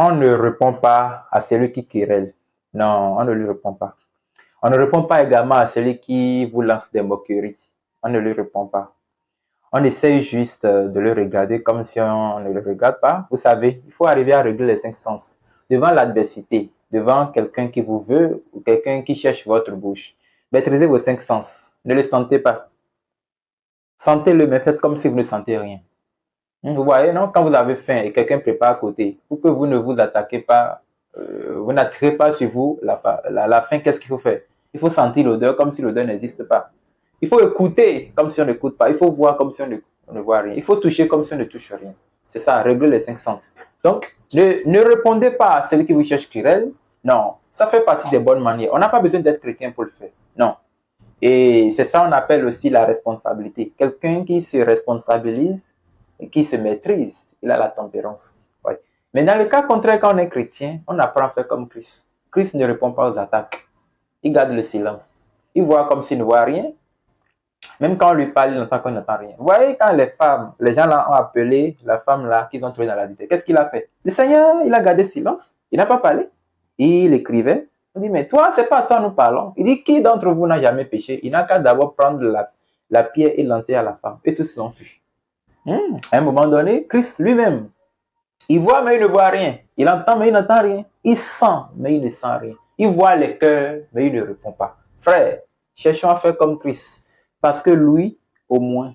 On ne répond pas à celui qui querelle. Non, on ne lui répond pas. On ne répond pas également à celui qui vous lance des moqueries. On ne lui répond pas. On essaye juste de le regarder comme si on ne le regarde pas. Vous savez, il faut arriver à régler les cinq sens. Devant l'adversité, devant quelqu'un qui vous veut ou quelqu'un qui cherche votre bouche, maîtrisez vos cinq sens. Ne le sentez pas. Sentez-le, mais faites comme si vous ne sentez rien. Vous voyez, non? Quand vous avez faim et quelqu'un prépare à côté, pour que vous ne vous attaquez pas, vous n'attirez pas sur vous la faim, qu'est-ce qu'il faut faire? Il faut sentir l'odeur comme si l'odeur n'existe pas. Il faut écouter comme si on n'écoute pas. Il faut voir comme si on ne voit rien. Il faut toucher comme si on ne touche rien. C'est ça, régler les cinq sens. Donc, ne répondez pas à celui qui vous cherche querelle. Non, ça fait partie des bonnes manières. On n'a pas besoin d'être chrétien pour le faire. Non. Et c'est ça qu'on appelle aussi la responsabilité. Quelqu'un qui se responsabilise et qui se maîtrise, il a la tempérance. Ouais. Mais dans le cas contraire, quand on est chrétien, on apprend à faire comme Christ. Christ ne répond pas aux attaques. Il garde le silence. Il voit comme s'il ne voit rien. Même quand on lui parle, il n'entend qu'on n'entend rien. Vous voyez, quand les gens là ont appelé la femme là qu'ils ont trouvée dans la vie, qu'est-ce qu'il a fait? Le Seigneur, il a gardé silence. Il n'a pas parlé. Il écrivait. On dit, mais toi, c'est pas à toi nous parlons. Il dit, qui d'entre vous n'a jamais péché? Il n'a qu'à d'abord prendre la pierre et lancer à la femme. Et tous l'ont fui. À un moment donné, Christ lui-même, il voit mais il ne voit rien. Il entend mais il n'entend rien. Il sent mais il ne sent rien. Il voit les cœurs mais il ne répond pas. Frère, cherchons à faire comme Christ. Parce que lui, au moins,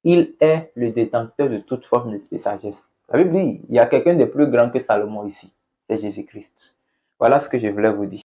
il est le détenteur de toute forme de sagesse. La Bible dit, il y a quelqu'un de plus grand que Salomon ici. C'est Jésus-Christ. Voilà ce que je voulais vous dire.